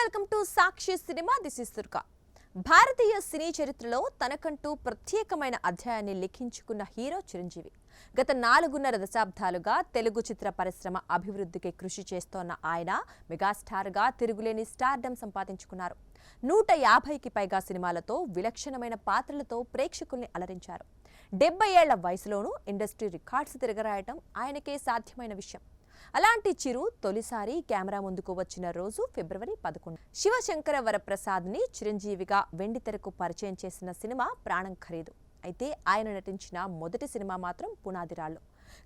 Welcome to Sakshi cinema. This is Durga. భారతీయ సినీ చరిత్రలో తనకంటూ ప్రత్యేకమైన అధ్యాయాన్ని లిఖించుకున్న హీరో చిరంజీవి. గత 4.5 దశాబ్దాలుగా తెలుగు చిత్ర పరిశ్రమ అభివృద్ధికి కృషి చేస్తోన్న ఆయన మెగాస్టార్గా తిరుగులేని స్టార్డమ్ సంపాదించుకున్నారు. 150కి పైగా సినిమాలతో విలక్షణమైన పాత్రలతో ప్రేక్షకుల్ని అలరించారు. 70 ఏళ్ల వయసులోనూ ఇండస్ట్రీ రికార్డ్స్ తిరగరాయటం ఆయనకే సాధ్యమైన విషయం. అలాంటి చిరు తొలిసారి కెమెరా ముందుకు వచ్చిన రోజు ఫిబ్రవరి 11. శివశంకర వరప్రసాద్ని చిరంజీవిగా వెండితెరకు పరిచయం చేసిన సినిమా ప్రాణం ఖరీదు. అయితే ఆయన నటించిన మొదటి సినిమా మాత్రం పునాదిరాళ్లు.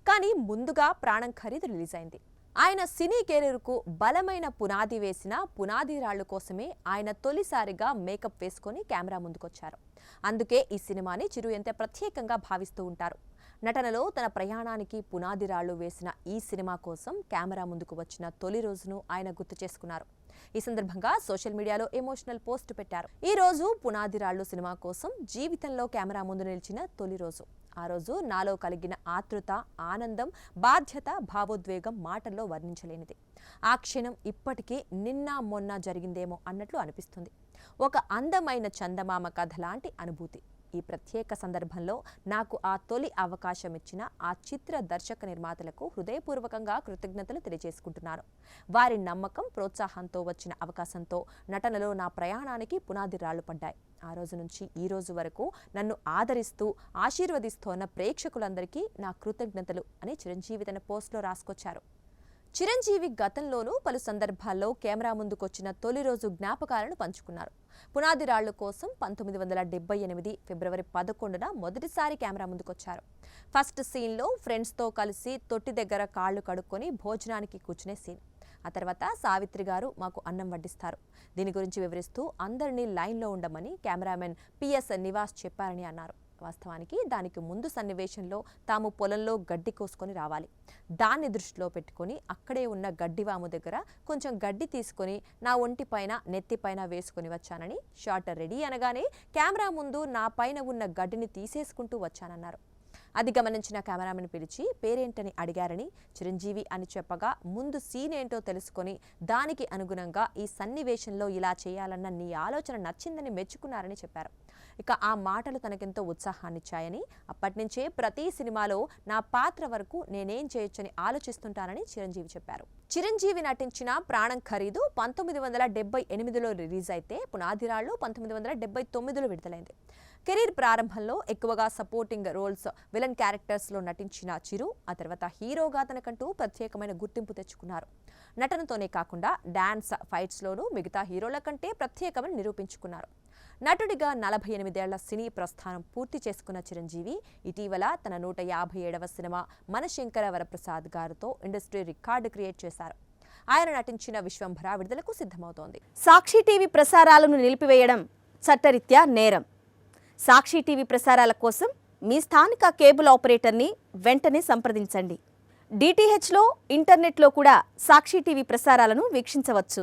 కానీ ముందుగా ప్రాణం ఖరీదు రిలీజ్ అయింది. ఆయన సినీ కెరీర్కు బలమైన పునాది వేసిన పునాదిరాళ్లు కోసమే ఆయన తొలిసారిగా మేకప్ వేసుకొని కెమెరా ముందుకొచ్చారు. అందుకే ఈ సినిమాని చిరు ఎంత ప్రత్యేకంగా భావిస్తూ ఉంటారు. నటనలో తన ప్రయాణానికి పునాదిరాళ్లు వేసిన ఈ సినిమా కోసం కెమెరా ముందుకు వచ్చిన తొలి రోజును ఆయన గుర్తు చేసుకున్నారు. ఈ సందర్భంగా సోషల్ మీడియాలో ఎమోషనల్ పోస్ట్ పెట్టారు. ఈ రోజు పునాదిరాళ్లు సినిమా కోసం జీవితంలో కెమెరా ముందు నిలిచిన తొలి రోజు. ఆ రోజు నాలో కలిగిన ఆతృత, ఆనందం, బాధ్యత, భావోద్వేగం మాటల్లో వర్ణించలేనిది. ఆ క్షణం ఇప్పటికీ నిన్న మొన్న జరిగిందేమో అన్నట్లు అనిపిస్తుంది. ఒక అందమైన చందమామ కథ లాంటి అనుభూతి. ఈ ప్రత్యేక సందర్భంలో నాకు ఆ తొలి అవకాశం ఇచ్చిన ఆ చిత్ర దర్శక నిర్మాతలకు హృదయపూర్వకంగా కృతజ్ఞతలు తెలియజేసుకుంటున్నాను. వారి నమ్మకం, ప్రోత్సాహంతో వచ్చిన అవకాశంతో నటనలో నా ప్రయాణానికి పునాది రాళ్లు పడ్డాయి. ఆ రోజు నుంచి ఈ రోజు వరకు నన్ను ఆదరిస్తూ ఆశీర్వదిస్తోన్న ప్రేక్షకులందరికీ నా కృతజ్ఞతలు అని చిరంజీవి తన పోస్టులో రాసుకొచ్చారు. చిరంజీవి గతంలోనూ పలు సందర్భాల్లో కెమెరా ముందుకొచ్చిన తొలి రోజు జ్ఞాపకాలను పంచుకున్నారు. పునాదిరాళ్లు కోసం 1978 ఫిబ్రవరి 11న మొదటిసారి కెమెరా ముందుకొచ్చారు. ఫస్ట్ సీన్లో ఫ్రెండ్స్తో కలిసి తొట్టి దగ్గర కాళ్లు కడుక్కొని భోజనానికి కూర్చునే సీన్. ఆ తర్వాత సావిత్రి గారు మాకు అన్నం వడ్డిస్తారు. దీని గురించి వివరిస్తూ అందరినీ లైన్లో ఉండమని కెమెరామెన్ పిఎస్ నివాస్ చెప్పారని అన్నారు. వాస్తవానికి దానికి ముందు సన్నివేశంలో తాము పొలంలో గడ్డి కోసుకొని రావాలి. దాన్ని దృష్టిలో పెట్టుకుని అక్కడే ఉన్న గడ్డివాము దగ్గర కొంచెం గడ్డి తీసుకొని నా ఒంటిపైన నెత్తిపైన వేసుకుని వచ్చానని, షాట్ రెడీ అనగానే కెమెరా ముందు నా పైన ఉన్న గడ్డిని తీసేసుకుంటూ వచ్చానన్నారు. అది గమనించిన కెమెరామెన్ పిలిచి పేరేంటని అడిగారని, చిరంజీవి అని చెప్పగా ముందు సీన్ ఏంటో తెలుసుకొని దానికి అనుగుణంగా ఈ సన్నివేశంలో ఇలా చేయాలన్న నీ ఆలోచన నచ్చిందని మెచ్చుకున్నారని చెప్పారు. ఇక ఆ మాటలు తనకెంతో ఉత్సాహాన్నిచ్చాయని, అప్పటినుంచే ప్రతి సినిమాలో నా పాత్ర వరకు నేనేం చేయొచ్చని ఆలోచిస్తుంటానని చిరంజీవి చెప్పారు. చిరంజీవి నటించిన ప్రాణం ఖరీదు 1978లో రిలీజ్ అయితే పునాదిరాళ్లు 1979లో విడుదలైంది. కెరీర్ ప్రారంభంలో ఎక్కువగా సపోర్టింగ్ రోల్స్, విలన్ క్యారెక్టర్స్లో నటించిన చిరు ఆ తర్వాత హీరోగా తనకంటూ ప్రత్యేకమైన గుర్తింపు తెచ్చుకున్నారు. నటనతోనే కాకుండా డాన్స్, ఫైట్స్లోనూ మిగతా హీరోల కంటే ప్రత్యేకమని నిరూపించుకున్నారు. నటుడిగా 48 ఏళ్ల సినీ ప్రస్థానం పూర్తి చేసుకున్న చిరంజీవి ఇటీవల తన 157వ సినిమా మనశంకర వరప్రసాద్ గారితో ఇండస్ట్రీ రికార్డు క్రియేట్ చేశారు. ఆయన నటించిన విశ్వంభర విడుదలకు సిద్ధమవుతోంది. సాక్షి టీవీ ప్రసారాలను నిలిపివేయడం చట్టరీత్యా నేరం. సాక్షి టీవీ ప్రసారాల కోసం మీ స్థానిక కేబుల్ ఆపరేటర్ని వెంటనే సంప్రదించండి. డిటిహెచ్లో, ఇంటర్నెట్లో కూడా సాక్షి టీవీ ప్రసారాలను వీక్షించవచ్చు.